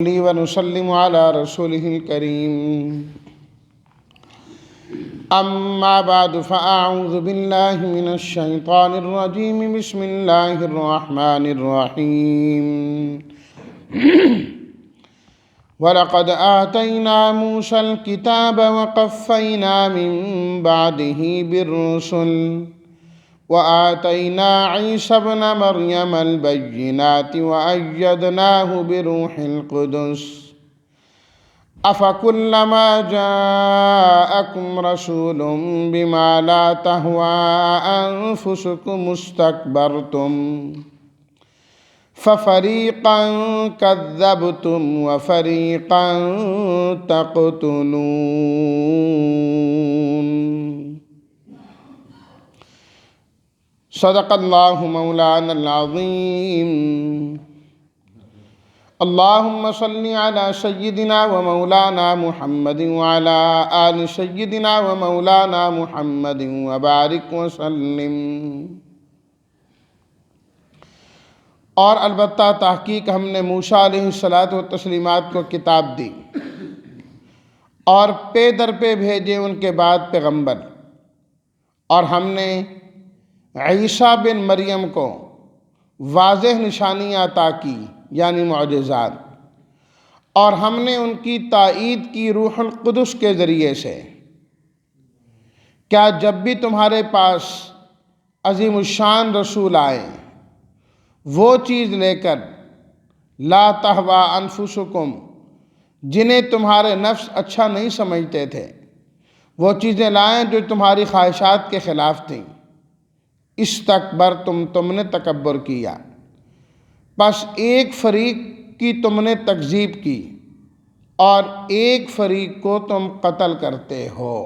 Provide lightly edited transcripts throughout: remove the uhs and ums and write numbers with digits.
ونسلم على رسوله الكريم أما بعد فأعوذ بالله من الشيطان الرجيم بسم الله الرحمن الرحيم ولقد آتينا موسى الكتاب وقفينا من بعده بالرسل وآتينا عيسى ابن مريم البينات وأيدناه بروح القدس أفكلما جاءكم رسول بما لا تهوى أنفسكم استكبرتم ففريقا كذبتم وفريقا تقتلون صدق الله مولانا العظيم اللهم صل على سيدنا ومولانا محمد وعلى آل سيدنا ومولانا محمد وبارك وسلم۔ اور البتہ تحقیق ہم نے موسیٰ علیہ الصلاۃ والتسلیمات کو کتاب دی اور پے در پہ بھیجے ان کے بعد پیغمبر، اور ہم نے عیسیٰ بن مریم کو واضح نشانیاں عطا کی یعنی معجزات، اور ہم نے ان کی تائید کی روح القدس کے ذریعے سے۔ کیا جب بھی تمہارے پاس عظیم الشان رسول آئے وہ چیز لے کر لا تہویٰ انفسکم، جنہیں تمہارے نفس اچھا نہیں سمجھتے تھے، وہ چیزیں لائیں جو تمہاری خواہشات کے خلاف تھیں، استکبرتم، تم نے تکبر کیا، بس ایک فریق کی تم نے تکذیب کی اور ایک فریق کو تم قتل کرتے ہو۔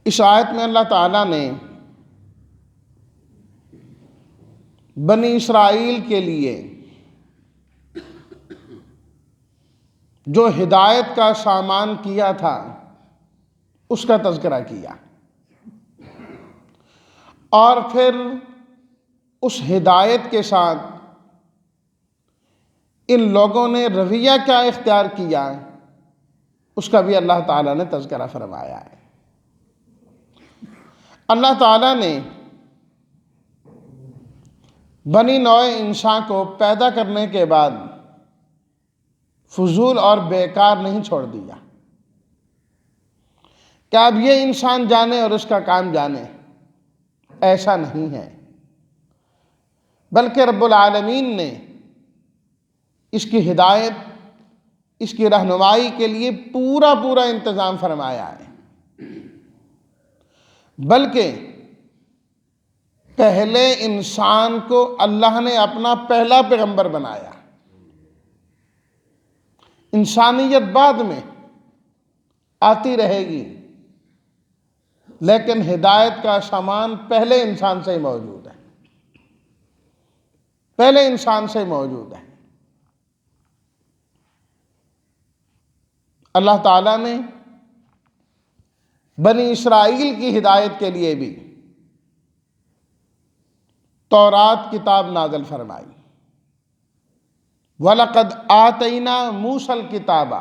اس آیت میں اللہ تعالیٰ نے بنی اسرائیل کے لیے جو ہدایت کا سامان کیا تھا اس کا تذکرہ کیا، اور پھر اس ہدایت کے ساتھ ان لوگوں نے رویہ کیا اختیار کیا اس کا بھی اللہ تعالیٰ نے تذکرہ فرمایا ہے۔ اللہ تعالیٰ نے بنی نوع انسان کو پیدا کرنے کے بعد فضول اور بیکار نہیں چھوڑ دیا کہ اب یہ انسان جانے اور اس کا کام جانے، ایسا نہیں ہے، بلکہ رب العالمین نے اس کی ہدایت، اس کی رہنمائی کے لیے پورا انتظام فرمایا ہے۔ بلکہ پہلے انسان کو اللہ نے اپنا پہلا پیغمبر بنایا، انسانیت بعد میں آتی رہے گی، لیکن ہدایت کا سامان پہلے انسان سے ہی موجود ہے، پہلے انسان سے ہی موجود ہے۔ اللہ تعالیٰ نے بنی اسرائیل کی ہدایت کے لیے بھی تورات کتاب نازل فرمائی۔ وَلَقَدْ آتَيْنَا مُوسَى الْكِتَابَ،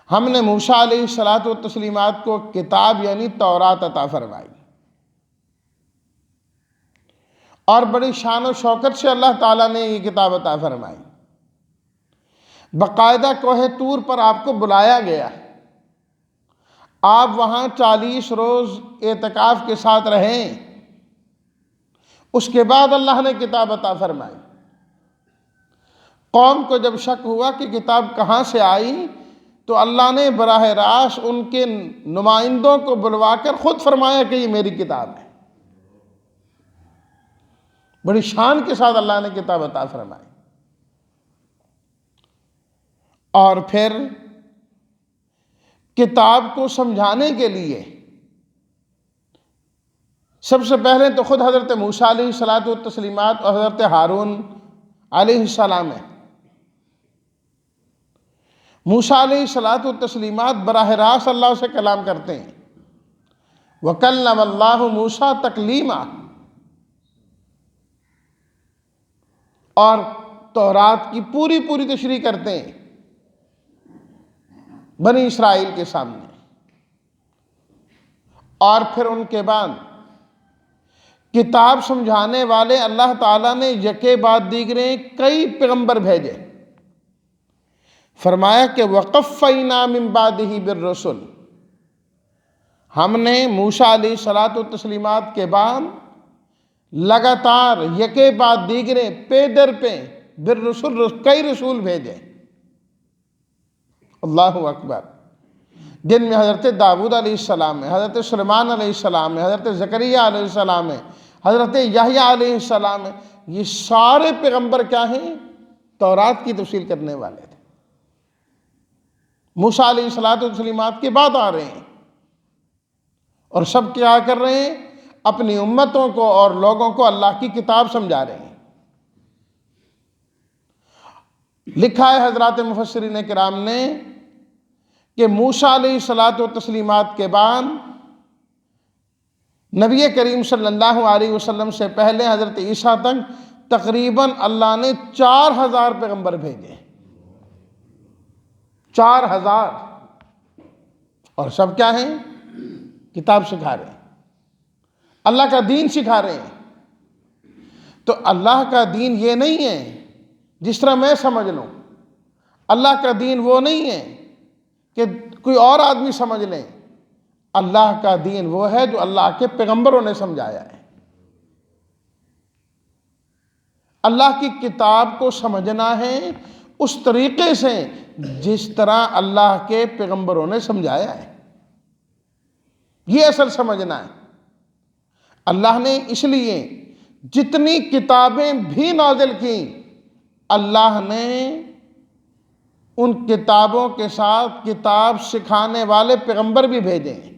ہم نے موسیٰ علیہ الصلاۃ والتسلیمات کو کتاب یعنی تورات عطا فرمائی، اور بڑی شان و شوکت سے اللہ تعالیٰ نے یہ کتاب عطا فرمائی۔ باقاعدہ کوہ طور پر آپ کو بلایا گیا، آپ وہاں 40 روز اعتکاف کے ساتھ رہیں، اس کے بعد اللہ نے کتاب عطا فرمائی۔ قوم کو جب شک ہوا کہ کتاب کہاں سے آئی تو اللہ نے براہ راست ان کے نمائندوں کو بلوا کر خود فرمایا کہ یہ میری کتاب ہے۔ بڑی شان کے ساتھ اللہ نے کتاب عطا فرمائی، اور پھر کتاب کو سمجھانے کے لیے سب سے پہلے تو خود حضرت موسیٰ علیہ الصلاۃ والتسلیمات اور حضرت ہارون علیہ السلام ہے۔ موسیٰ علیہ الصلاۃ والتسلیمات براہ راست اللہ سے کلام کرتے ہیں، وَكَلَّمَ اللَّهُ مُوسَىٰ تَكْلِيمًا، اور تورات کی پوری پوری تشریح کرتے ہیں بنی اسرائیل کے سامنے، اور پھر ان کے بعد کتاب سمجھانے والے اللہ تعالیٰ نے یکے بعد دیگرے کئی پیغمبر بھیجے۔ فرمایا کہ وَقَفَّيْنَا مِن بَعْدِهِ بِالرُّسُلِ، ہم نے موسیٰ علیہ الصلاۃ والتسلیمات کے بعد لگاتار یکے بعد دیگرے پے در پہ بالرسل کئی رسول بھیجے۔ اللہ اکبر، جن میں حضرت داؤد علیہ السلام ہے، حضرت سلیمان علیہ السلام ہے، حضرت زکریا علیہ السلام ہے، حضرت یحییٰ علیہ السلام ہے۔ یہ سارے پیغمبر کیا ہیں؟ تورات کی تفصیل کرنے والے تھے، موسیٰ علیہ الصلاۃ والتسلیمات کے بعد آ رہے ہیں، اور سب کیا کر رہے ہیں؟ اپنی امتوں کو اور لوگوں کو اللہ کی کتاب سمجھا رہے ہیں۔ لکھا ہے حضرات مفسرین کرام نے کہ موسیٰ علیہ الصلاۃ والتسلیمات کے بعد نبی کریم صلی اللہ علیہ وسلم سے پہلے حضرت عیسیٰ تک تقریباً اللہ نے 4000 پیغمبر بھیجے، 4000، اور سب کیا ہیں؟ کتاب سکھا رہے ہیں، اللہ کا دین سکھا رہے ہیں۔ تو اللہ کا دین یہ نہیں ہے جس طرح میں سمجھ لوں، اللہ کا دین وہ نہیں ہے کہ کوئی اور آدمی سمجھ لیں، اللہ کا دین وہ ہے جو اللہ کے پیغمبروں نے سمجھایا ہے۔ اللہ کی کتاب کو سمجھنا ہے اس طریقے سے جس طرح اللہ کے پیغمبروں نے سمجھایا ہے، یہ اصل سمجھنا ہے۔ اللہ نے اس لیے جتنی کتابیں بھی نازل کی، اللہ نے ان کتابوں کے ساتھ کتاب سکھانے والے پیغمبر بھی بھیجے ہیں۔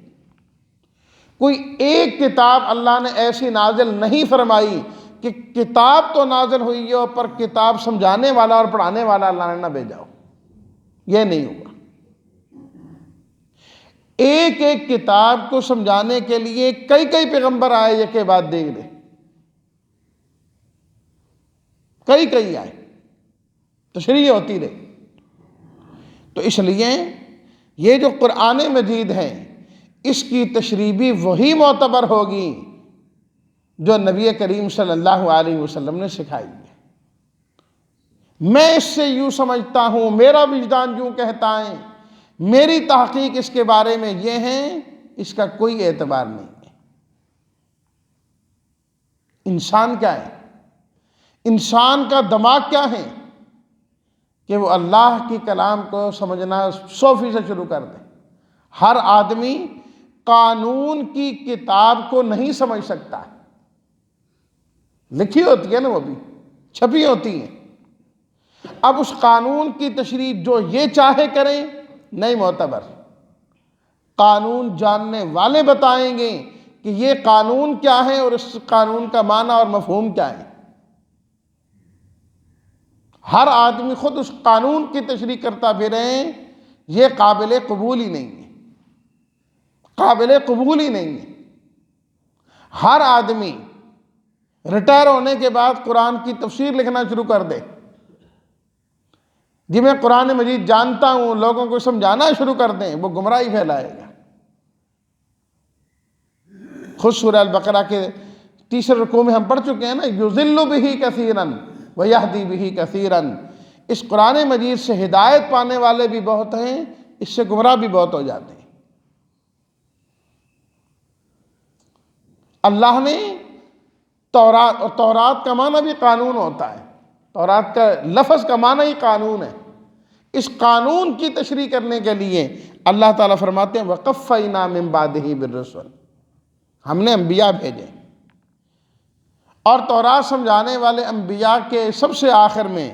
کوئی ایک کتاب اللہ نے ایسی نازل نہیں فرمائی کہ کتاب تو نازل ہوئی ہے پر کتاب سمجھانے والا اور پڑھانے والا اللہ نے نہ بھیجا ہو، یہ نہیں ہوا۔ ایک ایک کتاب کو سمجھانے کے لیے کئی کئی پیغمبر آئے، یکے بعد دیگرے کئی آئے، تشریح ہوتی رہی۔ تو اس لیے یہ جو قرآن مجید ہے، اس کی تشریح بھی وہی معتبر ہوگی جو نبی کریم صلی اللہ علیہ وسلم نے سکھائی ہے۔ میں اس سے یوں سمجھتا ہوں، میرا وجدان یوں کہتا ہے، میری تحقیق اس کے بارے میں یہ ہے، اس کا کوئی اعتبار نہیں ہے۔ انسان کیا ہے؟ انسان کا دماغ کیا ہے کہ وہ اللہ کی کلام کو سمجھنا 100% شروع کر دے۔ ہر آدمی قانون کی کتاب کو نہیں سمجھ سکتا، لکھی ہوتی ہے نا، وہ بھی چھپی ہوتی ہیں۔ اب اس قانون کی تشریح جو یہ چاہے کریں، نہیں معتبر۔ قانون جاننے والے بتائیں گے کہ یہ قانون کیا ہے اور اس قانون کا معنی اور مفہوم کیا ہے۔ ہر آدمی خود اس قانون کی تشریح کرتا پھرے، یہ قابل قبول ہی نہیں ہے، قابل قبول ہی نہیں ہے۔ ہر آدمی ریٹائر ہونے کے بعد قرآن کی تفسیر لکھنا شروع کر دے، جی میں قرآن مجید جانتا ہوں، لوگوں کو سمجھانا شروع کر دیں، وہ گمراہی پھیلائے گا۔ خود سورہ البقرہ کے 3 رکوع میں ہم پڑھ چکے ہیں نا، یضل بہ کثیرا ویہدی بہ کثیرا۔ اس قرآن مجید سے ہدایت پانے والے بھی بہت ہیں، اس سے گمراہ بھی بہت ہو جاتے ہیں۔ اللہ نے تورات کا معنی بھی قانون ہوتا ہے، تورات کا لفظ کا معنی ہی قانون ہے۔ اس قانون کی تشریح کرنے کے لیے اللہ تعالیٰ فرماتے ہیں وَقَفَّيْنَا مِن بَعْدِهِ بِالرُّسُلِ، ہم نے انبیاء بھیجے، اور تورات سمجھانے والے انبیاء کے سب سے آخر میں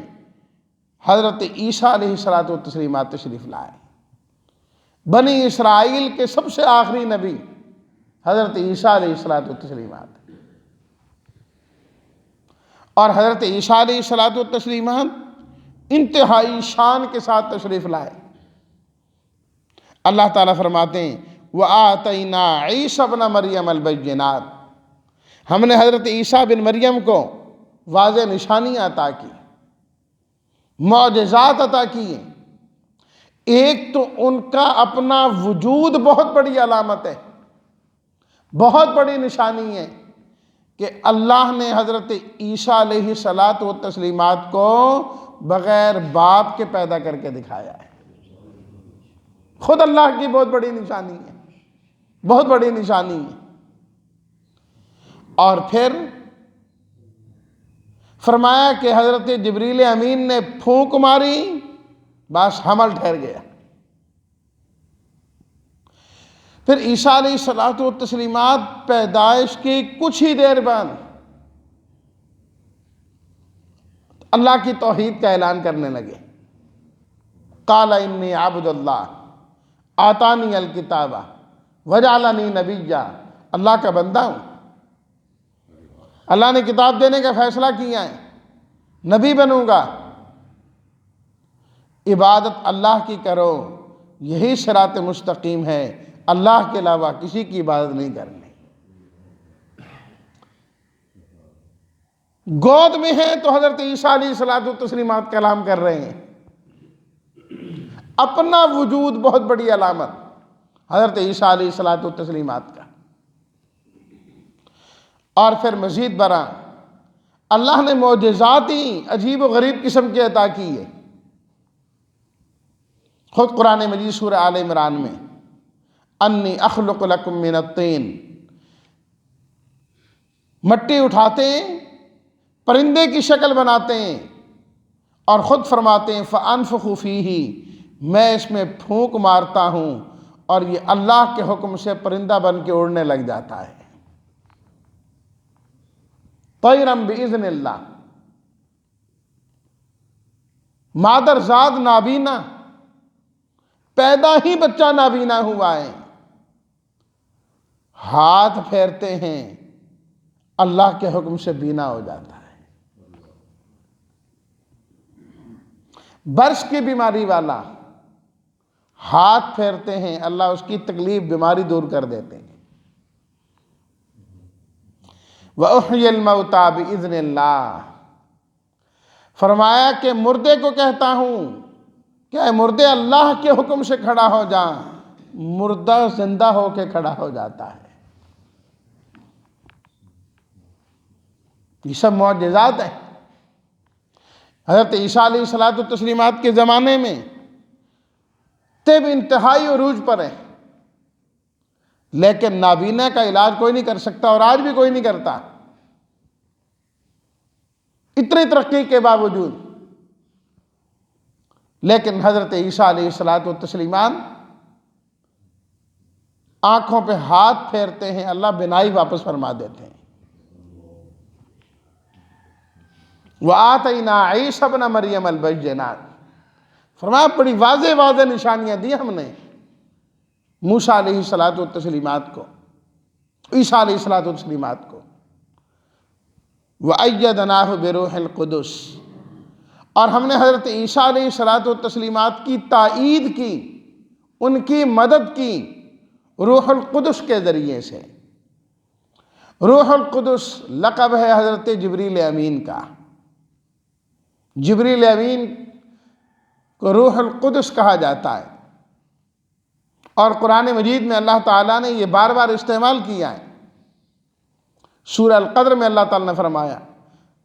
حضرت عیسیٰ علیہ الصلاۃ والتسلیمات تشریف لائے۔ بنی اسرائیل کے سب سے آخری نبی حضرت عیسیٰ علیہ الصلاۃ والتسلیمات، اور حضرت عیسیٰ علیہ الصلاۃ والتسلیمات انتہائی شان کے ساتھ تشریف لائے۔ اللہ تعالیٰ فرماتے ہیں وَآتَيْنَا عِیسَىٰ ابْنَ مَرْیَمَ الْبَیِّنَاتِ، ہم نے حضرت عیسیٰ بن مریم کو واضح نشانیاں عطا کی، معجزات عطا کیے۔ ایک تو ان کا اپنا وجود بہت بڑی علامت ہے، بہت بڑی نشانی ہے کہ اللہ نے حضرت عیسیٰ علیہ الصلاۃ والتسلیمات کو بغیر باپ کے پیدا کر کے دکھایا ہے۔ خود اللہ کی بہت بڑی نشانی ہے، بہت بڑی نشانی ہے۔ اور پھر فرمایا کہ حضرت جبریل امین نے پھونک ماری، بس حمل ٹھہر گیا۔ پھر عیسیٰ علیہ الصلاۃ والتسلیمات پیدائش کی کچھ ہی دیر بعد اللہ کی توحید کا اعلان کرنے لگے۔ قال انی عبد اللہ آتانی الکتاب وجعلنی نبیا، اللہ کا بندہ ہوں، اللہ نے کتاب دینے کا فیصلہ کیا ہے، نبی بنوں گا، عبادت اللہ کی کرو، یہی صراط مستقیم ہے، اللہ کے علاوہ کسی کی عبادت نہیں کرنی۔ گود میں ہیں تو حضرت عیسیٰ علیہ الصلاۃ والتسلیمات کلام کر رہے ہیں، اپنا وجود بہت بڑی علامت حضرت عیسیٰ علیہ الصلاۃ والتسلیمات کا۔ اور پھر مزید برآں اللہ نے معجزاتی عجیب و غریب قسم کے عطا کی ہے۔ خود قرآن مجید سورہ آل عمران میں انی اخلق لکم من الطین، مٹی اٹھاتے ہیں، پرندے کی شکل بناتے ہیں، اور خود فرماتے ہیں فانفخ فیہ، میں اس میں پھونک مارتا ہوں اور یہ اللہ کے حکم سے پرندہ بن کے اڑنے لگ جاتا ہے، طیرا باذن اللہ۔ مادر ذات نابینا، پیدا ہی بچہ نابینا ہوا ہے، ہاتھ پھیرتے ہیں اللہ کے حکم سے بینا ہو جاتا ہے۔ برس کی بیماری والا ہاتھ پھیرتے ہیں، اللہ اس کی تکلیف بیماری دور کر دیتے ہیں۔ وَأُحْيِي الْمَوْتَى بِإِذْنِ اللَّهِ، فرمایا کہ مردے کو کہتا ہوں کہ اے مردے اللہ کے حکم سے کھڑا ہو جا، مردہ زندہ ہو کے کھڑا ہو جاتا ہے۔ یہ سب معجزات ہیں۔ حضرت عیسیٰ علیہ الصلاۃ والتسلیمات کے زمانے میں طب انتہائی عروج پر ہے، لیکن نابینا کا علاج کوئی نہیں کر سکتا، اور آج بھی کوئی نہیں کرتا، اتنی ترقی کے باوجود۔ لیکن حضرت عیسیٰ علیہ الصلاۃ والتسلیمات آنکھوں پہ ہاتھ پھیرتے ہیں، اللہ بینائی واپس فرما دیتے ہیں۔ وَآتَيْنَا عِیسَىٰ ابْنَ مَرْیَمَ الْبَیِّنَاتِ، فرمایا بڑی واضح واضح نشانیاں دی ہم نے موسیٰ علیہ الصلاۃ والتسلیمات کو، عیسیٰ علیہ الصلاۃ والتسلیمات کو۔ وَأَيَّدْنَاهُ بِرُوحِ الْقُدُسِ، اور ہم نے حضرت عیسیٰ علیہ الصلاۃ والتسلیمات کی تائید کی، ان کی مدد کی روح القدس کے ذریعے سے۔ روح القدس لقب ہے حضرت جبریل امین کا، جبریل امین کو روح القدس کہا جاتا ہے، اور قرآن مجید میں اللہ تعالیٰ نے یہ بار بار استعمال کیا ہے۔ سورہ القدر میں اللہ تعالیٰ نے فرمایا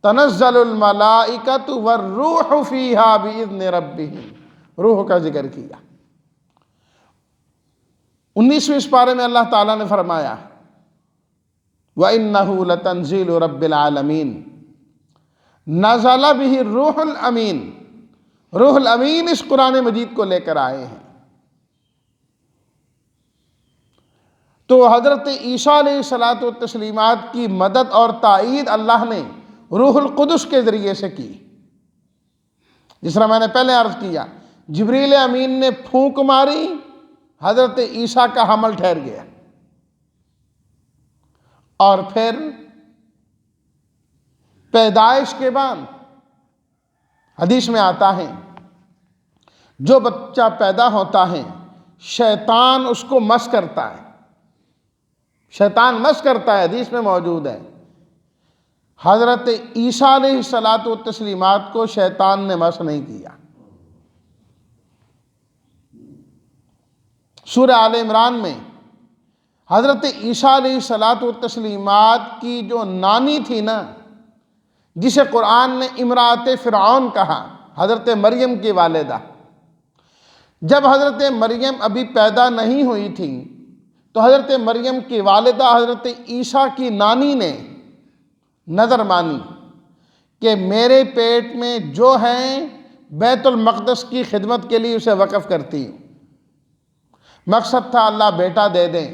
تنزل الملائکۃ والروح فیہا باذن ربہم، روح کا ذکر کیا۔ 19ویں سپارے میں اللہ تعالیٰ نے فرمایا وَإِنَّهُ لَتَنزِيلُ رَبِّ الْعَالَمِينَ نَزَلَ بِهِ الرُّوحُ الْأَمِينُ، روح الامین اس قرآن مجید کو لے کر آئے ہیں۔ تو حضرت عیسیٰ علیہ الصلاۃ والتسلیمات کی مدد اور تائید اللہ نے روح القدس کے ذریعے سے کی۔ جس طرح میں نے پہلے عرض کیا، جبریل امین نے پھونک ماری، حضرت عیسیٰ کا حمل ٹھہر گیا، اور پھر پیدائش کے بعد حدیث میں آتا ہے جو بچہ پیدا ہوتا ہے شیطان اس کو مس کرتا ہے، شیطان مس کرتا ہے، حدیث میں موجود ہے۔ حضرت عیسیٰ علیہ الصلاۃ والتسلیمات کو شیطان نے مس نہیں کیا۔ سورہ آل عمران میں حضرت عیسیٰ علیہ الصلاۃ والتسلیمات کی جو نانی تھی نا، جسے قرآن نے امرأت فرعون کہا، حضرت مریم کی والدہ، جب حضرت مریم ابھی پیدا نہیں ہوئی تھی تو حضرت مریم کی والدہ حضرت عیسیٰ کی نانی نے نظر مانی کہ میرے پیٹ میں جو ہیں بیت المقدس کی خدمت کے لیے اسے وقف کرتی ہوں۔ مقصد تھا اللہ بیٹا دے دیں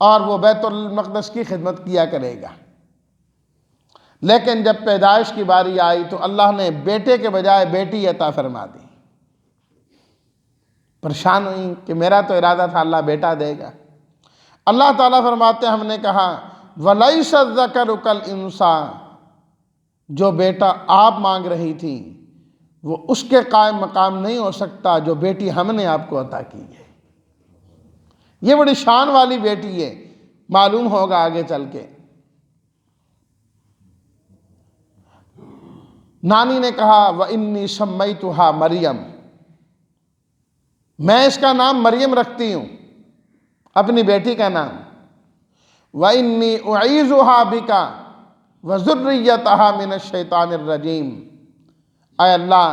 اور وہ بیت المقدس کی خدمت کیا کرے گا، لیکن جب پیدائش کی باری آئی تو اللہ نے بیٹے کے بجائے بیٹی عطا فرما دی۔ پریشان ہوئی کہ میرا تو ارادہ تھا اللہ بیٹا دے گا۔ اللہ تعالیٰ فرماتے ہیں ہم نے کہا وَلَيْسَ الذَّكَرُ كَالْأُنثَىٰ، جو بیٹا آپ مانگ رہی تھی وہ اس کے قائم مقام نہیں ہو سکتا جو بیٹی ہم نے آپ کو عطا کی ہے۔ یہ بڑی شان والی بیٹی ہے، معلوم ہوگا آگے چل کے۔ نانی نے کہا وَإِنِّي سَمَّيْتُهَا مریم، میں اس کا نام مریم رکھتی ہوں، اپنی بیٹی کا نام۔ وَإِنِّي أُعِيذُهَا بِكَ وَذُرِّيَّتَهَا مِنَ الشَّيْطَانِ الرَّجِيمِ، اے اللہ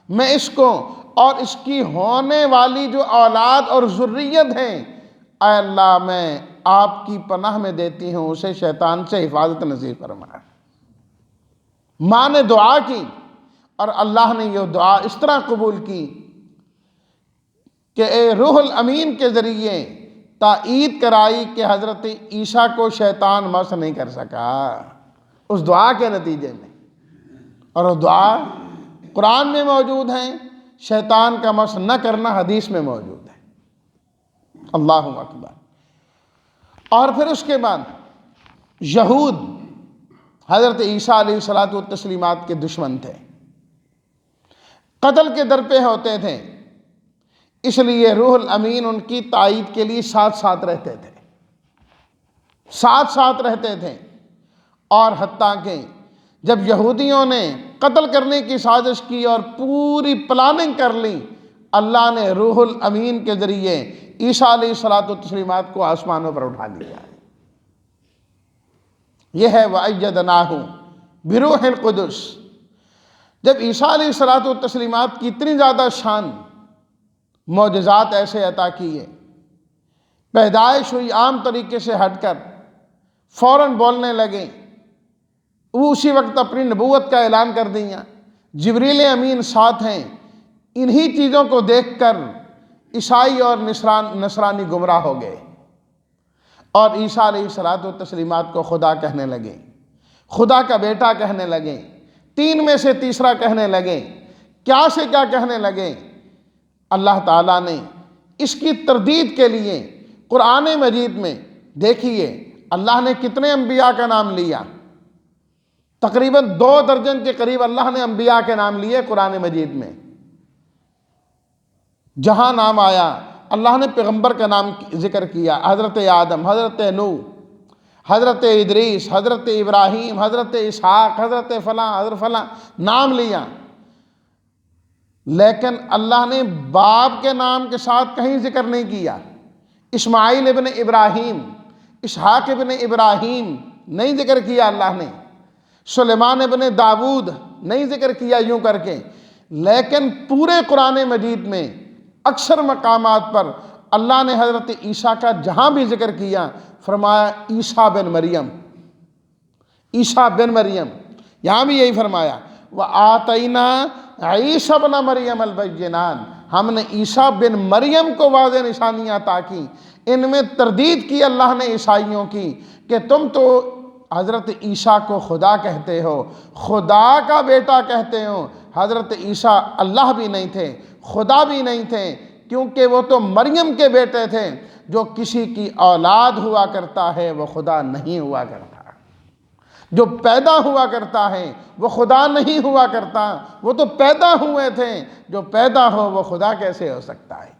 میں اس کو اور اس کی ہونے والی جو اولاد اور ذریت ہیں، اے اللہ میں آپ کی پناہ میں دیتی ہوں، اسے شیطان سے حفاظت نصیب فرما۔ ماں نے دعا کی اور اللہ نے یہ دعا اس طرح قبول کی کہ اے روح الامین کے ذریعے تائید کرائی کہ حضرت عیسیٰ کو شیطان مس نہیں کر سکا اس دعا کے نتیجے میں، اور وہ دعا قرآن میں موجود ہے، شیطان کا مس نہ کرنا حدیث میں موجود ہے۔ اللہ اکبر۔ اور پھر اس کے بعد یہود حضرت عیسیٰ علیہ الصلاۃ والتسلیمات کے دشمن تھے، قتل کے در پہ ہوتے تھے، اس لیے روح الامین ان کی تائید کے لیے ساتھ ساتھ رہتے تھے، ساتھ ساتھ رہتے تھے۔ اور حتیٰ کہ جب یہودیوں نے قتل کرنے کی سازش کی اور پوری پلاننگ کر لی، اللہ نے روح الامین کے ذریعے عیسیٰ علیہ الصلاۃ والتسلیمات کو آسمانوں پر اٹھا لیا۔ یہ ہے وَأَيَّدْنَاهُ بِرُوحِ الْقُدُسِ۔ جب عیسیٰ علیہ الصلاۃ والتسلیمات کی اتنی زیادہ شان، معجزات ایسے عطا کیے، پیدائش ہوئی عام طریقے سے ہٹ کر فوراً بولنے لگے، وہ اسی وقت اپنی نبوت کا اعلان کر دیا، جبریل امین ساتھ ہیں۔ انہی چیزوں کو دیکھ کر عیسائی اور نصرانی گمراہ ہو گئے اور عیسیٰ علیہ الصلاۃ والتسلیمات کو خدا کہنے لگے، خدا کا بیٹا کہنے لگے، تین میں سے تیسرا کہنے لگے، کیا سے کیا کہنے لگے۔ اللہ تعالیٰ نے اس کی تردید کے لیے قرآن مجید میں دیکھیے اللہ نے کتنے انبیاء کا نام لیا، تقریباً 2 درجن کے قریب اللہ نے انبیاء کے نام لیے قرآن مجید میں۔ جہاں نام آیا اللہ نے پیغمبر کا نام ذکر کیا، حضرت آدم، حضرت نوح، حضرت ادریس، حضرت ابراہیم، حضرت اسحاق، حضرت فلاں، حضرت فلاں، نام لیا، لیکن اللہ نے باپ کے نام کے ساتھ کہیں ذکر نہیں کیا۔ اسماعیل ابن ابراہیم، اسحاق ابن ابراہیم نہیں ذکر کیا اللہ نے، سلیمان ابن داود نہیں ذکر کیا یوں کر کے، لیکن پورے قرآن مجید میں اکثر مقامات پر اللہ نے حضرت عیسیٰ کا جہاں بھی ذکر کیا فرمایا عیسیٰ بن مریم، عیسیٰ بن مریم، یہاں بھی یہی فرمایا وَآتَيْنَا عِيسَى ابْنَ مَرْيَمَ الْبَيِّنَاتِ، ہم نے عیسیٰ بن مریم کو واضح نشانیاں عطا کی۔ ان میں تردید کی اللہ نے عیسائیوں کی کہ تم تو حضرت عیسیٰ کو خدا کہتے ہو، خدا کا بیٹا کہتے ہو، حضرت عیسیٰ اللہ بھی نہیں تھے، خدا بھی نہیں تھے، کیونکہ وہ تو مریم کے بیٹے تھے، جو کسی کی اولاد ہوا کرتا ہے وہ خدا نہیں ہوا کرتا، جو پیدا ہوا کرتا ہے وہ خدا نہیں ہوا کرتا، وہ تو پیدا ہوئے تھے، جو پیدا ہو وہ خدا کیسے ہو سکتا ہے۔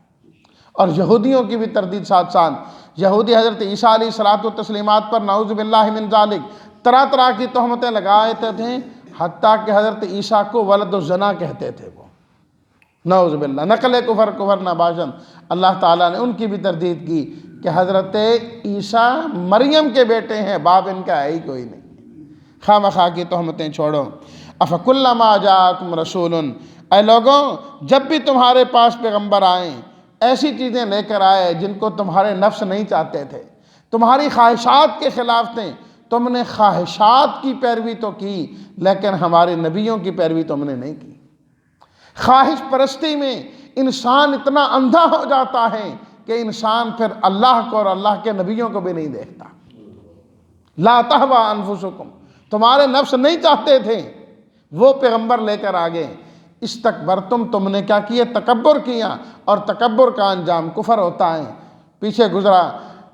اور یہودیوں کی بھی تردید ساتھ ساتھ. یہودی حضرت عیسیٰ علیہ الصلوۃ والتسلیمات پر نعوذ باللہ من ذالک طرح طرح کی تہمتیں لگاتے تھے، حتیٰ کہ حضرت عیسیٰ کو ولد الزنا کہتے تھے وہ، نعوذ باللہ، نقل کفر نباشن. اللہ تعالیٰ نے ان کی بھی تردید کی کہ حضرت عیسیٰ مریم کے بیٹے ہیں، باپ ان کا ہے ہی کوئی نہیں. خواہ مخواہ کی تہمتیں چھوڑو. افکلما جاءکم رسول، اے لوگوں جب بھی تمہارے پاس پیغمبر آئیں ایسی چیزیں لے کر آئے جن کو تمہارے نفس نہیں چاہتے تھے، تمہاری خواہشات کے خلاف تھے، تم نے خواہشات کی پیروی تو کی لیکن ہمارے نبیوں کی پیروی تم نے نہیں کی. خواہش پرستی میں انسان اتنا اندھا ہو جاتا ہے کہ انسان پھر اللہ کو اور اللہ کے نبیوں کو بھی نہیں دیکھتا. لا تہوی انفسکم، تمہارے نفس نہیں چاہتے تھے، وہ پیغمبر لے کر آگے. استکبرتم، تم نے کیا کیا؟ تکبر کیا، اور تکبر کا انجام کفر ہوتا ہے. پیچھے گزرا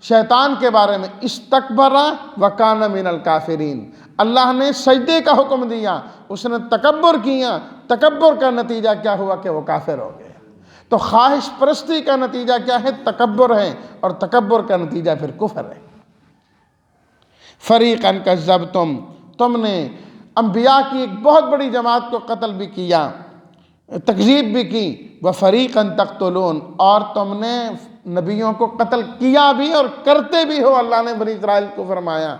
شیطان کے بارے میں، استکبر وکان من الکافرین، اللہ نے سجدے کا حکم دیا، اس نے تکبر کیا، تکبر کا نتیجہ کیا ہوا کہ وہ کافر ہو گئے. تو خواہش پرستی کا نتیجہ کیا ہے؟ تکبر ہے، اور تکبر کا نتیجہ پھر کفر ہے. فریقاً کذبتم، تم نے انبیاء کی ایک بہت بڑی جماعت کو قتل بھی کیا، تکذیب بھی کی. وفریقاً تقتلون، اور تم نے نبیوں کو قتل کیا بھی اور کرتے بھی ہو. اللہ نے بنی اسرائیل کو فرمایا،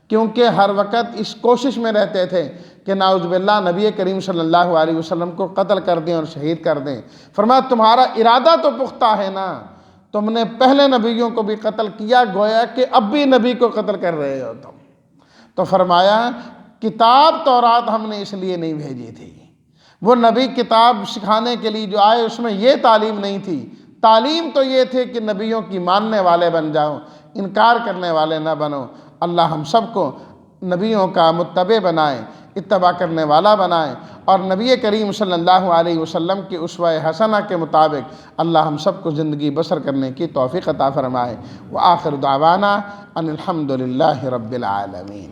کیونکہ ہر وقت اس کوشش میں رہتے تھے کہ نعوذ باللہ نبی کریم صلی اللہ علیہ وسلم کو قتل کر دیں اور شہید کر دیں. فرمایا تمہارا ارادہ تو پختہ ہے نا، تم نے پہلے نبیوں کو بھی قتل کیا، گویا کہ اب بھی نبی کو قتل کر رہے ہو تم. تو فرمایا کتاب تورات ہم نے اس لیے نہیں بھیجی تھی، وہ نبی کتاب سکھانے کے لیے جو آئے اس میں یہ تعلیم نہیں تھی. تعلیم تو یہ تھے کہ نبیوں کی ماننے والے بن جاؤ، انکار کرنے والے نہ بنو. اللہ ہم سب کو نبیوں کا متبع بنائے، اتباع کرنے والا بنائے، اور نبی کریم صلی اللہ علیہ وسلم کی اسوہ حسنہ کے مطابق اللہ ہم سب کو زندگی بسر کرنے کی توفیق عطا فرمائے. وآخر دعوانا ان الحمد للہ رب العالمین.